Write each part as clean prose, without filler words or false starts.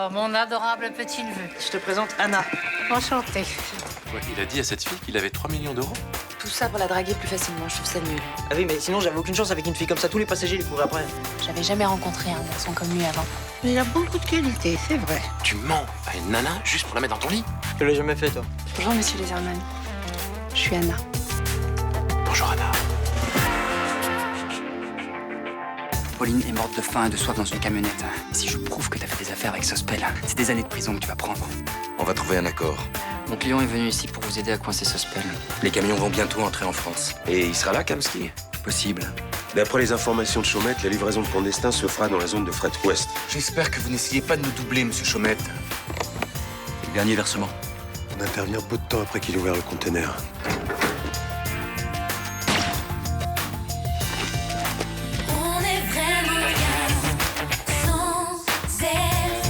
Oh, mon adorable petit-neveu. Je te présente Anna. Enchantée. Ouais, il a dit à cette fille qu'il avait 3 millions d'euros. Tout ça pour la draguer plus facilement, je trouve ça nul. Ah oui, mais sinon j'avais aucune chance avec une fille comme ça. Tous les passagers les couraient après. J'avais jamais rencontré un garçon comme lui avant. Il a beaucoup de qualités, c'est vrai. Tu mens à une nana juste pour la mettre dans ton lit? Tu l'as jamais fait, toi. Bonjour, monsieur Leserman. Je suis Anna. Bonjour Anna. Pauline est morte de faim et de soif dans une camionnette. Et si je prouve que t'as fait des affaires avec Sospel, c'est des années de prison que tu vas prendre. On va trouver un accord. Mon client est venu ici pour vous aider à coincer Sospel. Les camions vont bientôt entrer en France. Et il sera là, Kamski? Possible. D'après les informations de Chaumette, la livraison de clandestins se fera dans la zone de fret ouest. J'espère que vous n'essayez pas de nous doubler, monsieur Chaumette. Le dernier versement. On intervient peu de temps après qu'il ait ouvert le conteneur. On est vraiment bien sans elle.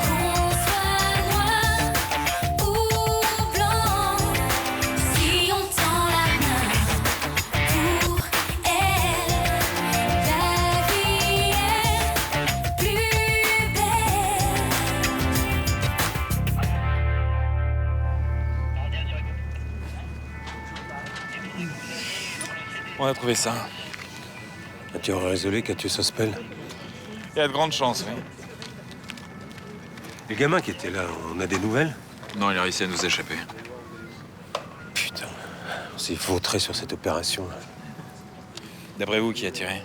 Qu'on soit noir ou blanc, si on tend la main pour elle, la vie est plus belle. On a trouvé ça. Tu aurais résolu qu'a tué Sospel? Il y a de grandes chances, oui. Les gamins qui étaient là, on a des nouvelles? Non, il a réussi à nous échapper. Putain, on s'est vautré sur cette opération. D'après vous, qui a tiré?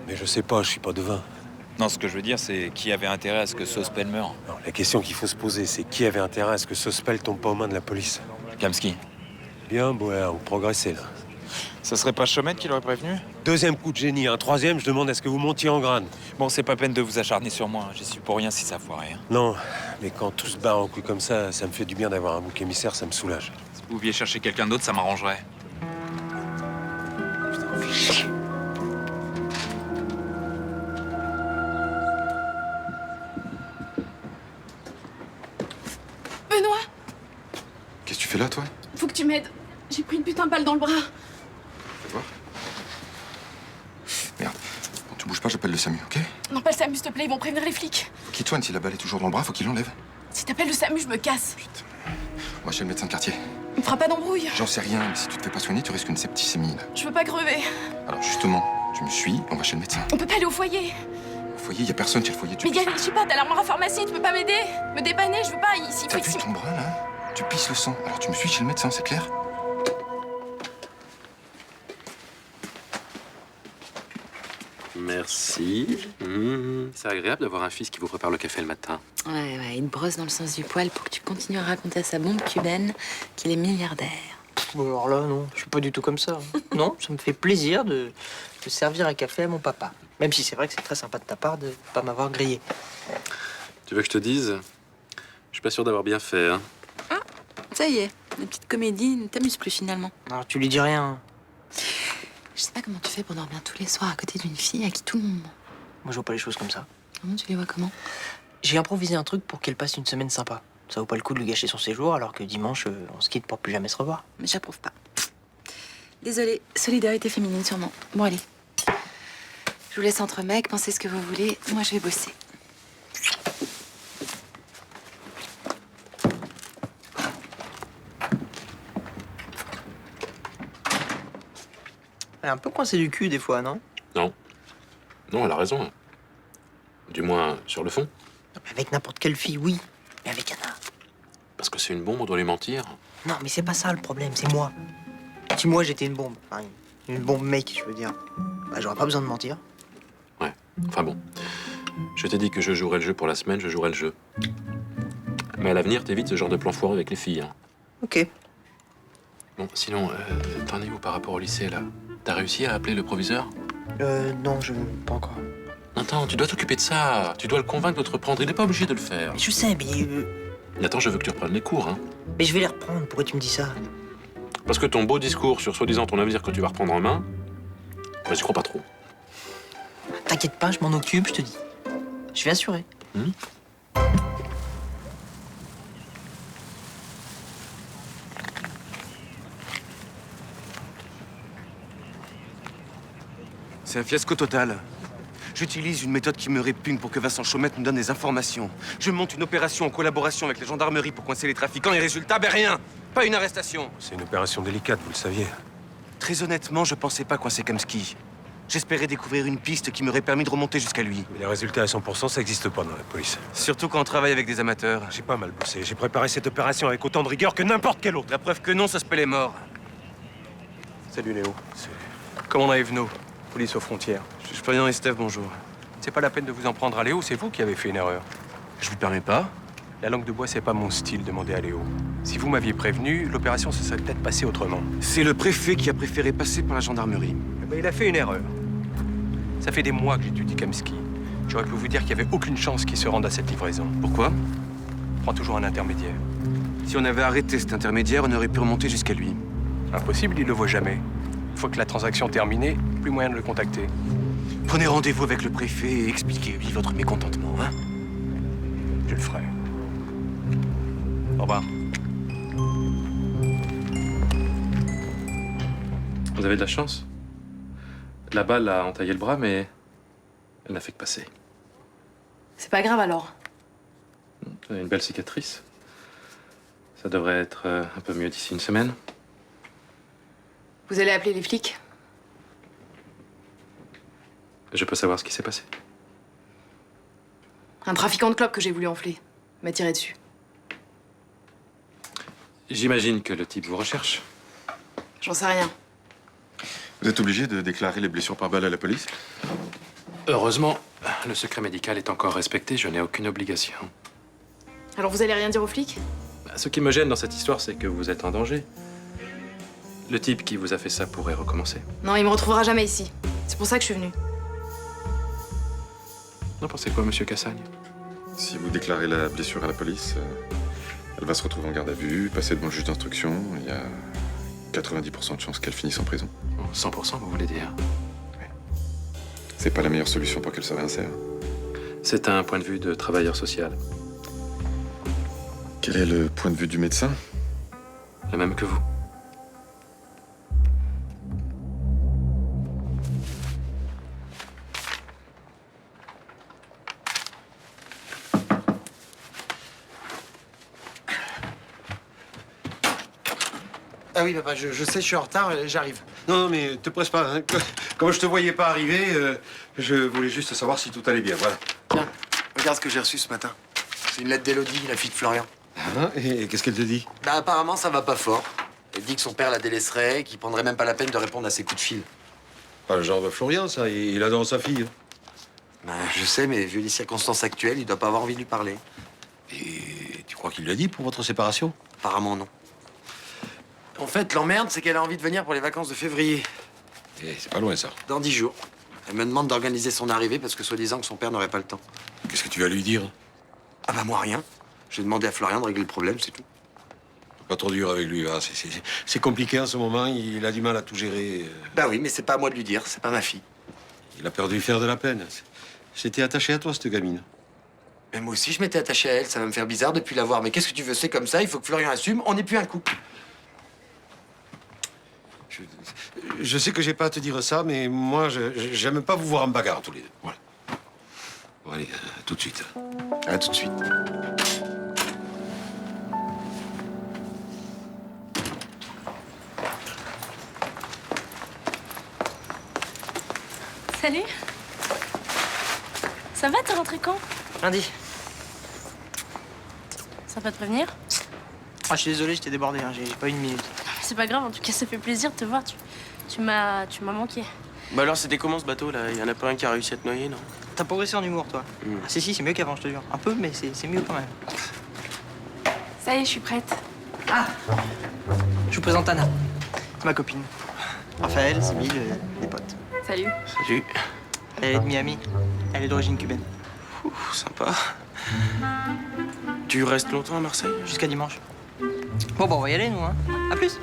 Mais je sais pas, je suis pas devin. Non, ce que je veux dire, c'est qui avait intérêt à ce que Sospel meure? Non, la question qu'il faut se poser, c'est qui avait intérêt à ce que Sospel tombe pas aux mains de la police? Kamski. Bien, ouais, vous progressez là. Ce serait pas Chaumette qui l'aurait prévenu? Deuxième coup de génie, un troisième, je demande à ce que vous montiez en grade. Bon, c'est pas peine de vous acharner sur moi. J'y suis pour rien si ça foirait. Non, mais quand tout se barre en couille comme ça me fait du bien d'avoir un bouc émissaire, ça me soulage. Si vous pouviez chercher quelqu'un d'autre, ça m'arrangerait. Benoît, Qu'est-ce que tu fais là, toi? faut que tu m'aides. J'ai pris une putain de balle dans le bras. Fais voir. Merde. Bon, tu bouges pas, j'appelle le SAMU, ok? Non, pas le SAMU, s'il te plaît, ils vont prévenir les flics. Kitoine, si la balle est toujours dans le bras, faut qu'il l'enlève. Si t'appelles le SAMU, je me casse. Moi, chez le médecin de quartier. Il me fera pas d'embrouille. J'en sais rien, mais si tu te fais pas soigner, tu risques une septicémie, là. Je veux pas crever. Alors, justement, tu me suis, on va chez le médecin. On peut pas aller au foyer. Au foyer, y a personne chez le foyer. Mais Gary, je sais pas, t'as l'armoire à pharmacie, tu peux pas m'aider? Me dépanner, je veux pas, ici. T'as vu ton bras, là? Tu pisses le sang. Alors, tu me suis chez le médecin, c'est clair? Merci. C'est agréable d'avoir un fils qui vous prépare le café le matin. Ouais, il te brosse dans le sens du poil pour que tu continues à raconter à sa bombe cubaine qu'il est milliardaire. Bon, alors là, non, je suis pas du tout comme ça. Non, ça me fait plaisir de servir un café à mon papa. Même si c'est vrai que c'est très sympa de ta part de pas m'avoir grillé. Tu veux que je te dise? Je suis pas sûr d'avoir bien fait, hein. Ça y est, la petite comédie ne t'amuse plus finalement. Alors, tu lui dis rien. Je sais pas comment tu fais pour dormir tous les soirs à côté d'une fille à qui tout le monde ment. Moi, je vois pas les choses comme ça. Comment tu les vois comment? J'ai improvisé un truc pour qu'elle passe une semaine sympa. Ça vaut pas le coup de lui gâcher son séjour alors que dimanche, on se quitte pour plus jamais se revoir. Mais j'approuve pas. Désolée, solidarité féminine sûrement. Bon allez. Je vous laisse entre mecs, pensez ce que vous voulez. Moi je vais bosser. Elle est un peu coincée du cul des fois, non? Non. Non, elle a raison. Hein. Du moins, sur le fond. Avec n'importe quelle fille, oui. Mais avec Anna. Parce que c'est une bombe, on doit lui mentir. Non, mais c'est pas ça le problème, c'est moi. Si moi j'étais une bombe, enfin, une bombe mec, je veux dire, bah, j'aurais pas besoin de mentir. Ouais. Enfin bon. Je t'ai dit que je jouerais le jeu pour la semaine, je jouerai le jeu. Mais à l'avenir, t'évites ce genre de plan foireux avec les filles. Hein. Ok. Bon, sinon, t'en es où par rapport au lycée, là? T'as réussi à appeler le proviseur? Non, je... pas encore. Attends, tu dois t'occuper de ça. Tu dois le convaincre de te reprendre. Il n'est pas obligé de le faire. Mais je sais, Mais attends, je veux que tu reprennes les cours, hein. mais je vais les reprendre, pourquoi tu me dis ça? Parce que ton beau discours sur soi-disant ton avenir que tu vas reprendre en main, bah, j'y crois pas trop. T'inquiète pas, je m'en occupe, je te dis. Je vais assurer. C'est un fiasco total. J'utilise une méthode qui me répugne pour que Vincent Chaumette nous donne des informations. Je monte une opération en collaboration avec la gendarmerie pour coincer les trafiquants et résultat, ben rien. Pas une arrestation. C'est une opération délicate, vous le saviez. Très honnêtement, je pensais pas coincer Kamski. J'espérais découvrir une piste qui m'aurait permis de remonter jusqu'à lui. Mais les résultats à 100%, ça n'existe pas dans la police. Surtout quand on travaille avec des amateurs. J'ai pas mal bossé. J'ai préparé cette opération avec autant de rigueur que n'importe quel autre. La preuve que non, Sospel est mort. Salut Léo. Commandant Evenot, police aux frontières. Florian et Steph, bonjour. C'est pas la peine de vous en prendre à Léo, c'est vous qui avez fait une erreur. Je vous permets pas. La langue de bois, c'est pas mon style, demandez à Léo. Si vous m'aviez prévenu, l'opération se serait peut-être passée autrement. C'est le préfet qui a préféré passer par la gendarmerie. Eh ben, il a fait une erreur. Ça fait des mois que j'étudie Kamski. J'aurais pu vous dire qu'il n'y avait aucune chance qu'il se rende à cette livraison. Pourquoi? On prend toujours un intermédiaire. Si on avait arrêté cet intermédiaire, on aurait pu remonter jusqu'à lui. Impossible, il le voit jamais. Une fois que la transaction terminée, plus moyen de le contacter. Prenez rendez-vous avec le préfet et expliquez-lui votre mécontentement, hein? Je le ferai. Au revoir. Vous avez de la chance. La balle a entaillé le bras, mais elle n'a fait que passer. C'est pas grave alors. Vous avez une belle cicatrice. Ça devrait être un peu mieux d'ici une semaine. Vous allez appeler les flics? Je peux savoir ce qui s'est passé. Un trafiquant de clopes que j'ai voulu enfler m'a tiré dessus. J'imagine que le type vous recherche. J'en sais rien. Vous êtes obligé de déclarer les blessures par balle à la police? Heureusement, le secret médical est encore respecté. Je n'ai aucune obligation. Alors vous allez rien dire aux flics? Ce qui me gêne dans cette histoire, c'est que vous êtes en danger. Le type qui vous a fait ça pourrait recommencer. Non, il me retrouvera jamais ici. C'est pour ça que je suis venue. N'en pensez quoi, monsieur Cassagne? Si vous déclarez la blessure à la police, elle va se retrouver en garde à vue, passer devant le juge d'instruction. Il y a 90% de chances qu'elle finisse en prison. 100%, vous voulez dire? C'est pas la meilleure solution pour qu'elle se réinsère. C'est un point de vue de travailleur social. Quel est le point de vue du médecin? Le même que vous. Ah oui, papa, je sais, je suis en retard, j'arrive. Non, mais te presse pas. Hein. Comme je te voyais pas arriver, je voulais juste savoir si tout allait bien. Voilà. Tiens, regarde ce que j'ai reçu ce matin. C'est une lettre d'Élodie, la fille de Florian. Hein, et qu'est-ce qu'elle te dit? Bah apparemment, ça va pas fort. Elle dit que son père la délaisserait, qu'il prendrait même pas la peine de répondre à ses coups de fil. Pas le genre de Florian, ça. Il adore sa fille. Bah, je sais, mais vu les circonstances actuelles, il doit pas avoir envie de lui parler. Et tu crois qu'il l'a dit pour votre séparation? Apparemment, non. En fait, l'emmerde, c'est qu'elle a envie de venir pour les vacances de février. Eh, c'est pas loin, ça. Dans 10 jours. Elle me demande d'organiser son arrivée parce que soi-disant que son père n'aurait pas le temps. Qu'est-ce que tu vas lui dire? Ah bah moi, rien. J'ai demandé à Florian de régler le problème, c'est tout. Pas trop dur avec lui, hein. C'est compliqué en ce moment, il a du mal à tout gérer. Bah oui, mais c'est pas à moi de lui dire, c'est pas ma fille. Il a peur de lui faire de la peine. J'étais attaché à toi, cette gamine. Mais moi aussi, je m'étais attaché à elle, ça va me faire bizarre depuis la voir. Mais qu'est-ce que tu veux, c'est comme ça, il faut que Florian assume, on n'est plus un couple. Je sais que j'ai pas à te dire ça, mais moi, j'aime pas vous voir en bagarre tous les deux. Voilà. Bon, allez, à tout de suite. À tout de suite. Salut. Ça va, t'es rentré quand? Lundi. Ça va te prévenir? Ah, je suis désolé, j'étais débordé, hein, j'ai pas eu une minute. C'est pas grave, en tout cas, ça fait plaisir de te voir. Tu m'as manqué. Bah alors, c'était comment ce bateau là? Il y en a pas un qui a réussi à te noyer, non? T'as progressé en humour, toi? Ah, si, c'est mieux qu'avant, je te jure. Un peu, mais c'est mieux quand même. Ça y est, je suis prête. Ah! Je vous présente Anna. C'est ma copine. Raphaël, Sybille, des potes. Salut. Salut. Elle est de Miami. Elle est d'origine cubaine. Ouh, sympa. Tu restes longtemps à Marseille? Jusqu'à dimanche. Bon, on va y aller, nous, hein. À plus.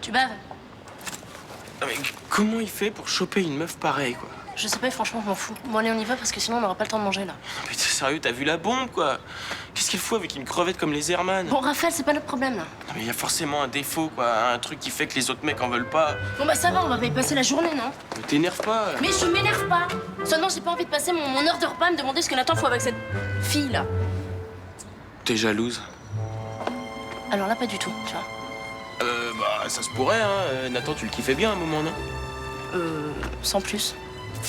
Tu baves? Non, mais comment il fait pour choper une meuf pareille, quoi? Je sais pas, franchement, je m'en fous. Bon, allez, on y va parce que sinon, on n'aura pas le temps de manger là. Non, mais t'es sérieux, t'as vu la bombe, quoi? Qu'est-ce qu'il faut avec une crevette comme les Herman? Bon, Raphaël, c'est pas notre problème là. Non, mais il y a forcément un défaut, quoi. Un truc qui fait que les autres mecs en veulent pas. Bon, bah ça va, on va pas y passer la journée, non? Mais t'énerve pas. Mais je m'énerve pas. Seulement, j'ai pas envie de passer mon heure de repas à me demander ce que Nathan fout avec cette fille là. T'es jalouse? Alors là, pas du tout, tu vois. Bah, ça se pourrait, hein. Nathan, tu le kiffais bien à un moment, non? Sans plus.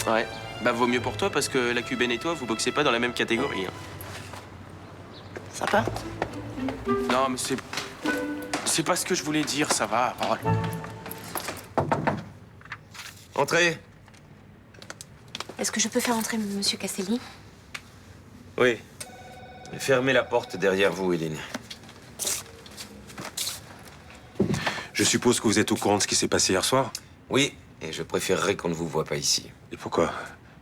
Ouais. Bah, vaut mieux pour toi parce que la cubaine et toi, vous boxez pas dans la même catégorie. Hein. Sympa. Non, mais c'est pas ce que je voulais dire, ça va. Parole. Entrez. Est-ce que je peux faire entrer Monsieur Castelli? Oui. Fermez la porte derrière vous, Hélène. Je suppose que vous êtes au courant de ce qui s'est passé hier soir? Oui, et je préférerais qu'on ne vous voie pas ici. Et pourquoi?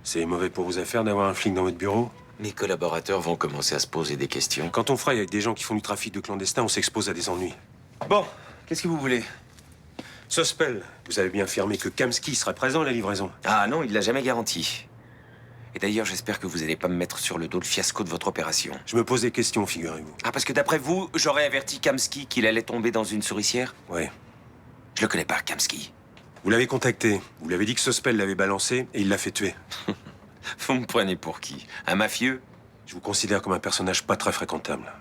C'est mauvais pour vos affaires d'avoir un flic dans votre bureau? Mes collaborateurs vont commencer à se poser des questions. Quand on fraye avec des gens qui font du trafic de clandestins, on s'expose à des ennuis. Bon, qu'est-ce que vous voulez? Sospel, vous avez bien affirmé que Kamsky serait présent à la livraison. Ah non, il l'a jamais garanti. Et d'ailleurs, j'espère que vous n'allez pas me mettre sur le dos le fiasco de votre opération. Je me pose des questions, figurez-vous. Ah, parce que d'après vous, j'aurais averti Kamsky qu'il allait tomber dans une souricière? Ouais. Je le connais pas, Kamsky. Vous l'avez contacté, vous lui avez dit que Sospel l'avait balancé et il l'a fait tuer. Vous me prenez pour qui? Un mafieux? Je vous considère comme un personnage pas très fréquentable.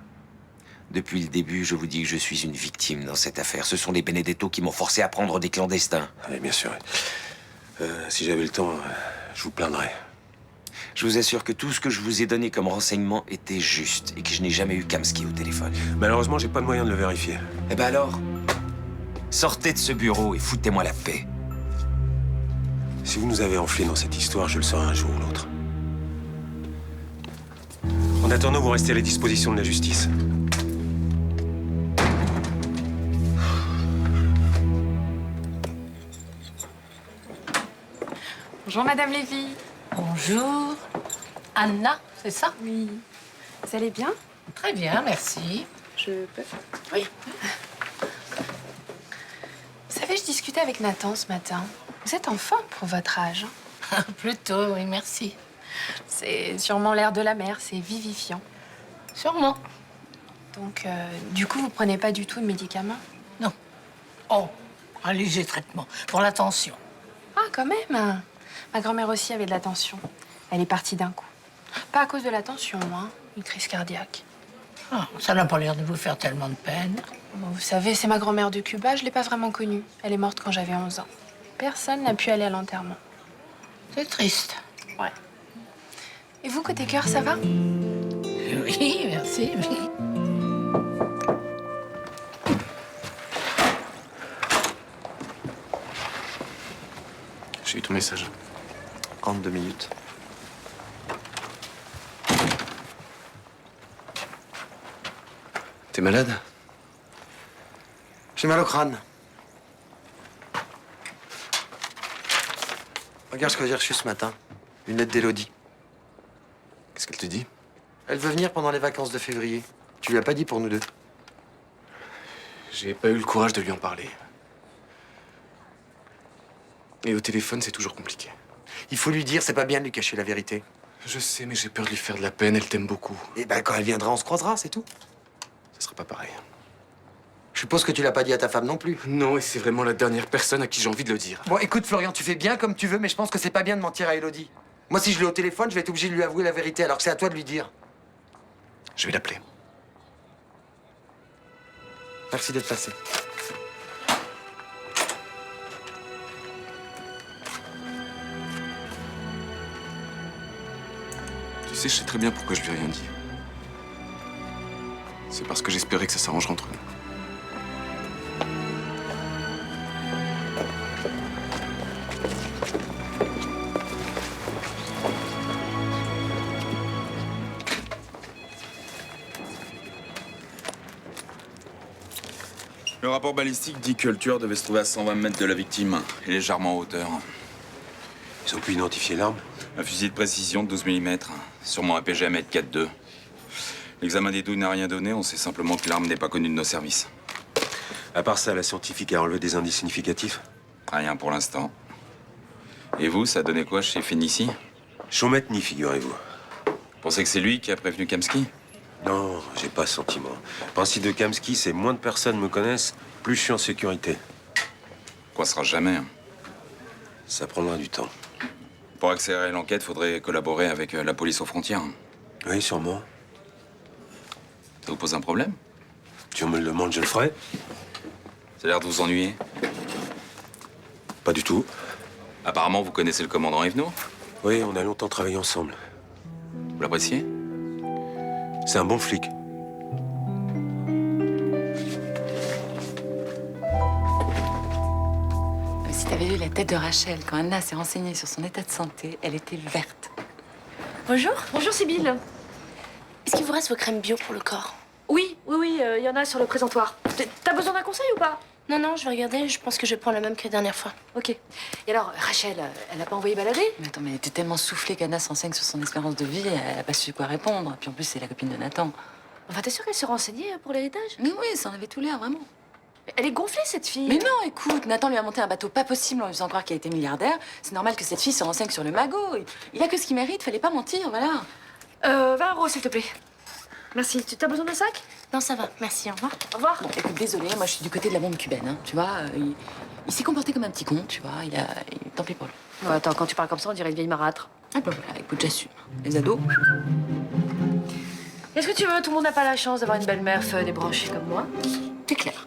Depuis le début, je vous dis que je suis une victime dans cette affaire. Ce sont les Benedetto qui m'ont forcé à prendre des clandestins. Oui, bien sûr. Si j'avais le temps, je vous plaindrais. Je vous assure que tout ce que je vous ai donné comme renseignement était juste et que je n'ai jamais eu Kamsky au téléphone. Malheureusement, j'ai pas de moyen de le vérifier. Eh ben alors, sortez de ce bureau et foutez-moi la paix. Si vous nous avez enflés dans cette histoire, je le saurai un jour ou l'autre. En attendant, vous restez à la disposition de la justice. Bonjour, Madame Lévy. Bonjour. Anna, c'est ça? Oui. Vous allez bien? Très bien, merci. Je peux? Oui. Vous savez, je discutais avec Nathan ce matin. Vous êtes en forme pour votre âge. Plutôt, oui, merci. C'est sûrement l'air de la mer, c'est vivifiant. Sûrement. Donc, du coup, vous prenez pas du tout de médicaments? Non. Oh, un léger traitement pour la tension. Ah, quand même. Ma grand-mère aussi avait de la tension. Elle est partie d'un coup. Pas à cause de la tension, hein. Une crise cardiaque. Ah, ça n'a pas l'air de vous faire tellement de peine. Bon, vous savez, c'est ma grand-mère de Cuba, je l'ai pas vraiment connue. Elle est morte quand j'avais 11 ans. Personne n'a pu aller à l'enterrement. C'est triste. Ouais. Et vous, côté cœur, ça va? Oui, merci, oui. J'ai eu ton message. 32 minutes. T'es malade? J'ai mal au crâne. Regarde ce que j'ai reçu ce matin. Une lettre d'Élodie. Qu'est-ce qu'elle te dit? Elle veut venir pendant les vacances de février. Tu lui as pas dit pour nous deux? J'ai pas eu le courage de lui en parler. Et au téléphone, c'est toujours compliqué. Il faut lui dire, c'est pas bien de lui cacher la vérité. Je sais, mais j'ai peur de lui faire de la peine. Elle t'aime beaucoup. Et ben quand elle viendra, on se croisera, c'est tout. Ce sera pas pareil. Je suppose que tu l'as pas dit à ta femme non plus. Non, et c'est vraiment la dernière personne à qui j'ai envie de le dire. Bon, écoute, Florian, tu fais bien comme tu veux, mais je pense que c'est pas bien de mentir à Élodie. Moi, si je l'ai au téléphone, je vais être obligé de lui avouer la vérité, alors que c'est à toi de lui dire. Je vais l'appeler. Merci d'être passé. Tu sais, je sais très bien pourquoi je lui ai rien dit. C'est parce que j'espérais que ça s'arrangerait entre nous. Le rapport balistique dit que le tueur devait se trouver à 120 mètres de la victime et légèrement en hauteur. Ils ont pu identifier l'arme? Un fusil de précision de 12 mm, sûrement un PGM 4.2. L'examen des douilles n'a rien donné, on sait simplement que l'arme n'est pas connue de nos services. À part ça, la scientifique a relevé des indices significatifs? Rien pour l'instant. Et vous, ça a donné quoi chez Fénicie? Chaumetni, figurez-vous. Pensez que c'est lui qui a prévenu Kamski? Non, j'ai pas ce sentiment. Le principe de Kamski, c'est moins de personnes me connaissent, plus je suis en sécurité. Quoi, ce sera jamais, hein. Ça prendra du temps. Pour accélérer l'enquête, faudrait collaborer avec la police aux frontières. Oui, sûrement. Ça vous pose un problème? Si on me le demande, je le ferai. Ça a l'air de vous ennuyer. Pas du tout. Apparemment, vous connaissez le commandant Evenot? Oui, on a longtemps travaillé ensemble. Vous l'appréciez? C'est un bon flic. Si t'avais vu la tête de Rachel quand Anna s'est renseignée sur son état de santé, elle était verte. Bonjour. Bonjour, Sybille. Est-ce qu'il vous reste vos crèmes bio pour le corps? Oui, il y en a sur le présentoir. T'as besoin d'un conseil ou pas? Non, non, je vais regarder. Je pense que je vais prendre la même que la dernière fois. Ok. Et alors, Rachel, elle a pas envoyé balader? Mais attends, mais elle était tellement soufflée qu'Anna s'enseigne sur son espérance de vie, elle a pas su quoi répondre. Puis en plus, c'est la copine de Nathan. Enfin, t'es sûre qu'elle s'est renseignée pour l'héritage? Mais oui, ça en avait tout l'air, vraiment. Elle est gonflée, cette fille. Mais non, écoute, Nathan lui a monté un bateau pas possible en lui faisant croire qu'elle était milliardaire. C'est normal que cette fille se renseigne sur le magot. Il a que ce qu'il mérite, fallait pas mentir, voilà. 20 €, s'il te plaît. Merci. Tu as besoin d'un sac? Non, ça va. Merci, au revoir. Au revoir. Bon, écoute, désolée, moi je suis du côté de la bombe cubaine, hein, tu vois. Il s'est comporté comme un petit con, tu vois. Tant pis pour lui. Ouais, attends, quand tu parles comme ça, on dirait une vieille marâtre. Ah bah voilà, écoute, j'assume. Les ados. Qu'est-ce que tu veux? Tout le monde n'a pas la chance d'avoir une belle-mère fun et branchée comme moi. C'est clair.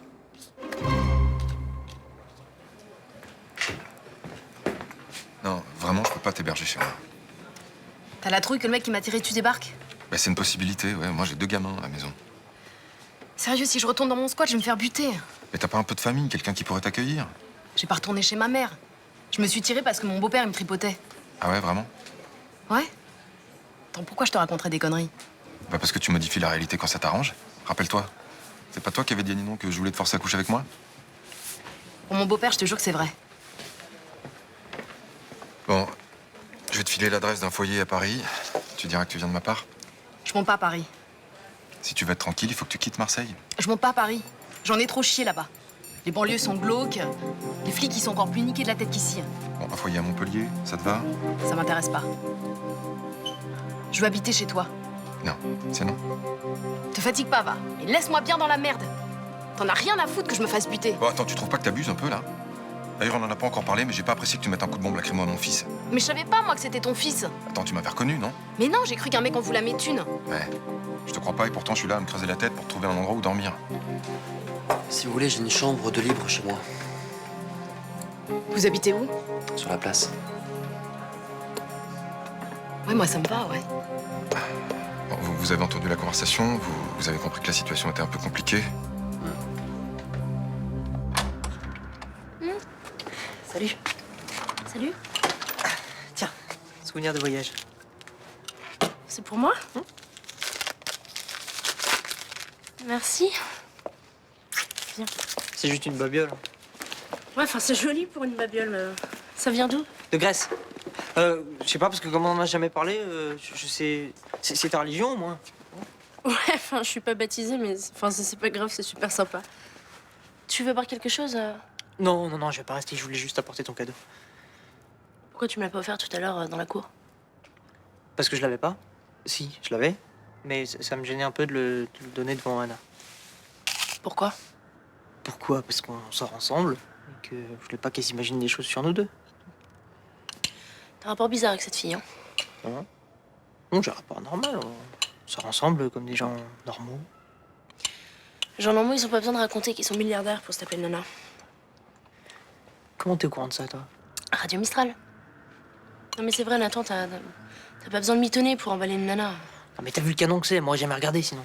Non, vraiment, je peux pas t'héberger chez moi. T'as la trouille que le mec qui m'a tiré dessus débarque? Bah, c'est une possibilité, ouais. Moi, j'ai 2 gamins à la maison. Sérieux, si je retourne dans mon squat, je vais me faire buter. Mais t'as pas un peu de famille, quelqu'un qui pourrait t'accueillir? J'ai pas retourné chez ma mère. Je me suis tirée parce que mon beau-père, il me tripotait. Ah ouais, vraiment? Ouais? Attends, pourquoi je te raconterais des conneries? Bah, parce que tu modifies la réalité quand ça t'arrange. Rappelle-toi. C'est pas toi qui avais dit à Ninon que je voulais te forcer à coucher avec moi? Pour mon beau-père, je te jure que c'est vrai. Bon, je vais te filer l'adresse d'un foyer à Paris. Tu diras que tu viens de ma part. Je monte pas à Paris. Si tu veux être tranquille, il faut que tu quittes Marseille. Je monte pas à Paris. J'en ai trop chié là-bas. Les banlieues sont glauques. Les flics, ils sont encore plus niqués de la tête qu'ici. Bon, un foyer à Montpellier, ça te va? Ça m'intéresse pas. Je veux habiter chez toi. Non, c'est non. Te fatigue pas, va. Mais laisse-moi bien dans la merde. T'en as rien à foutre que je me fasse buter. Bon, attends, tu trouves pas que t'abuses un peu, là? D'ailleurs, on en a pas encore parlé, mais j'ai pas apprécié que tu mettes un coup de bombe lacrymo à mon fils. Mais je savais pas, moi, que c'était ton fils. Attends, tu m'avais reconnu, non? Mais non, j'ai cru qu'un mec en voulait mes thunes. Ouais. Je te crois pas, et pourtant, je suis là à me creuser la tête pour trouver un endroit où dormir. Si vous voulez, j'ai une chambre de libre chez moi, Vous habitez où? sur la place. Ouais, moi, ça me va, ouais. Bon, vous avez entendu la conversation, vous avez compris que la situation était un peu compliquée. Salut. Salut. Tiens, souvenir de voyage. C'est pour moi? Merci. Viens. C'est juste une babiole. Ouais, enfin, c'est joli pour une babiole. Mais ça vient d'où? De Grèce. Je sais pas, parce que comme on en a jamais parlé, je sais... C'est ta religion, moi. Ouais, enfin, je suis pas baptisée, mais enfin, c'est pas grave, c'est super sympa. Tu veux boire quelque chose? Non, non, non, je vais pas rester, je voulais juste apporter ton cadeau. Pourquoi tu me l'as pas offert tout à l'heure dans la cour? Parce que je l'avais pas. Si, je l'avais, mais ça me gênait un peu de le donner devant Anna. Pourquoi? Pourquoi? Parce qu'on sort ensemble, et que je voulais pas qu'elle s'imagine des choses sur nous deux. T'as un rapport bizarre avec cette fille, hein? Non, non, j'ai un rapport normal, on sort ensemble comme des gens normaux. Les gens normaux, ils ont pas besoin de raconter qu'ils sont milliardaires pour se taper une nana. Comment t'es au courant de ça, toi? Radio Mistral. Non mais c'est vrai, Nathan, t'as pas besoin de mitonner pour emballer une nana. Ah, mais t'as vu le canon que c'est, moi j'ai jamais regardé sinon.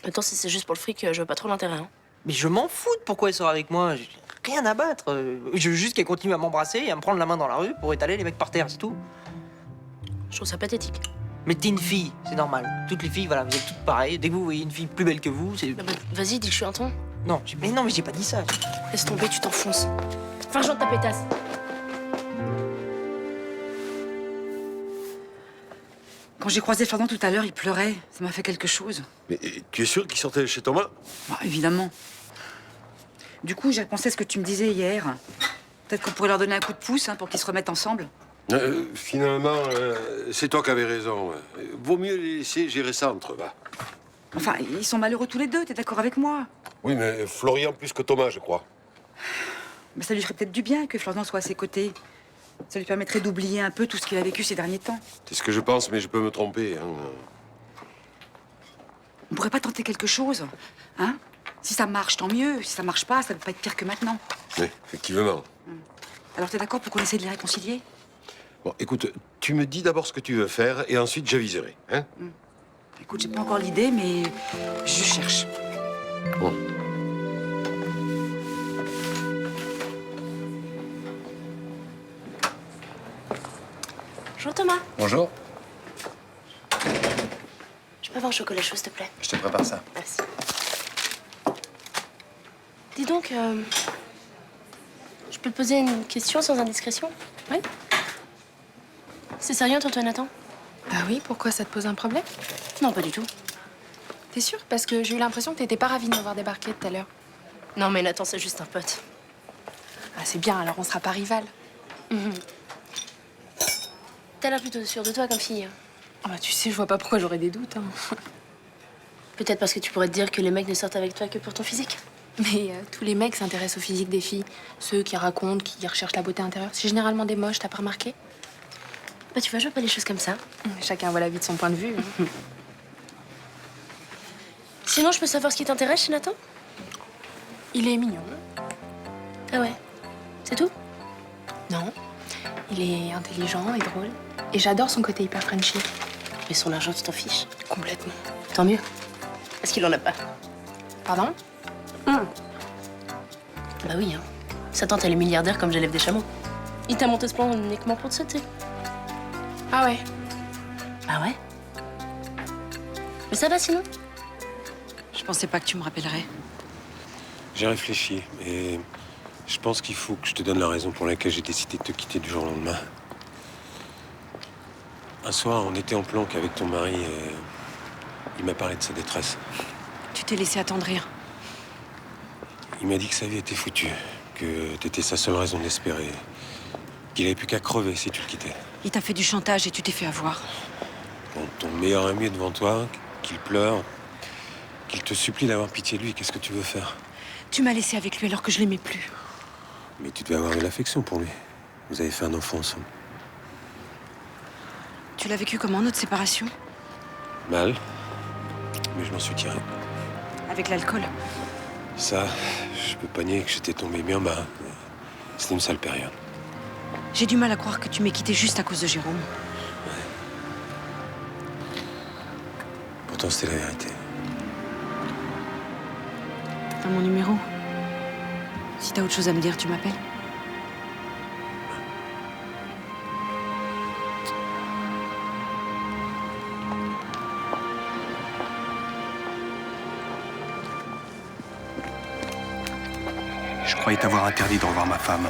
Attends, si c'est juste pour le fric, je vois pas trop l'intérêt, hein. Mais je m'en fous de pourquoi elle sort avec moi, j'ai rien à battre. Je veux juste qu'elle continue à m'embrasser et à me prendre la main dans la rue pour étaler les mecs par terre, c'est tout. Je trouve ça pathétique. Mais t'es une fille, c'est normal. Toutes les filles, voilà, vous êtes toutes pareilles. Dès que vous voyez une fille plus belle que vous, c'est... Non, bah, vas-y, dis que je suis un ton. Non, mais non, mais j'ai pas dit ça. Laisse tomber, tu t'enfonces. Enfin, je ta pétasse. Quand j'ai croisé Fernand tout à l'heure, il pleurait. Ça m'a fait quelque chose. Mais tu es sûr qu'il sortait de chez Thomas? Bah, évidemment. Du coup, j'ai repensé à ce que tu me disais hier. Peut-être qu'on pourrait leur donner un coup de pouce pour qu'ils se remettent ensemble. Finalement, c'est toi qui avais raison. Vaut mieux les laisser gérer ça entre eux, va. Enfin, ils sont malheureux tous les deux, t'es d'accord avec moi? Oui, mais Florian plus que Thomas, je crois. Mais ça lui ferait peut-être du bien que Florian soit à ses côtés. Ça lui permettrait d'oublier un peu tout ce qu'il a vécu ces derniers temps. C'est ce que je pense, mais je peux me tromper. Hein. On pourrait pas tenter quelque chose, hein? Si ça marche, tant mieux. Si ça marche pas, ça ne peut pas être pire que maintenant. Oui, effectivement. Alors t'es d'accord pour qu'on essaie de les réconcilier? Bon, écoute, tu me dis d'abord ce que tu veux faire et ensuite j'aviserai. Hein? Écoute, j'ai pas encore l'idée, mais je cherche. Bon. Bonjour Thomas. Bonjour. Je peux avoir un chocolat chaud, s'il te plaît? Je te prépare ça. Merci. Dis donc, je peux te poser une question sans indiscrétion? Oui. C'est sérieux, toi, Nathan? Bah oui, pourquoi ça te pose un problème? Non, pas du tout. T'es sûre? Parce que j'ai eu l'impression que t'étais pas ravie de me voir débarquer tout à l'heure. Non, mais Nathan, c'est juste un pote. Ah, c'est bien, alors on sera pas rivales. T'as l'air plutôt sûre de toi comme fille. Ah bah tu sais, je vois pas pourquoi j'aurais des doutes. Peut-être parce que tu pourrais te dire que les mecs ne sortent avec toi que pour ton physique. Mais tous les mecs s'intéressent au physique des filles. Ceux qui racontent, qui recherchent la beauté intérieure. C'est généralement des moches, t'as pas remarqué? Bah tu vois, je vois pas les choses comme ça. Chacun voit la vie de son point de vue. Sinon, je peux savoir ce qui t'intéresse chez Nathan? Il est mignon. Ah ouais? C'est tout? Non. Il est intelligent et drôle. Et j'adore son côté hyper Frenchy. Mais son argent, tu t'en fiches? Complètement. Tant mieux. Parce qu'il en a pas. Pardon? Bah oui, hein. Sa tante, elle est milliardaire comme j'élève des chameaux. Il t'a monté ce plan uniquement pour te sauter. Ah ouais? Ah ouais? Mais ça va sinon? Je pensais pas que tu me rappellerais. J'ai réfléchi et je pense qu'il faut que je te donne la raison pour laquelle j'ai décidé de te quitter du jour au lendemain. Un soir, on était en planque avec ton mari et il m'a parlé de sa détresse. Tu t'es laissé attendrir. Il m'a dit que sa vie était foutue, que t'étais sa seule raison d'espérer, qu'il avait plus qu'à crever si tu le quittais. Il t'a fait du chantage et tu t'es fait avoir. Bon, ton meilleur ami est devant toi, qu'il pleure, qu'il te supplie d'avoir pitié de lui, qu'est-ce que tu veux faire? Tu m'as laissé avec lui alors que je l'aimais plus. Mais tu devais avoir de l'affection pour lui. Vous avez fait un enfant ensemble. Tu l'as vécu comment, notre séparation? Mal, mais je m'en suis tiré. Avec l'alcool. Ça, je peux pas nier que j'étais tombé bien bas. C'était une sale période. J'ai du mal à croire que tu m'aies quitté juste à cause de Jérôme. Pourtant, c'était la vérité. T'as mon numéro. Si t'as autre chose à me dire, tu m'appelles. Je croyais t'avoir interdit de revoir ma femme.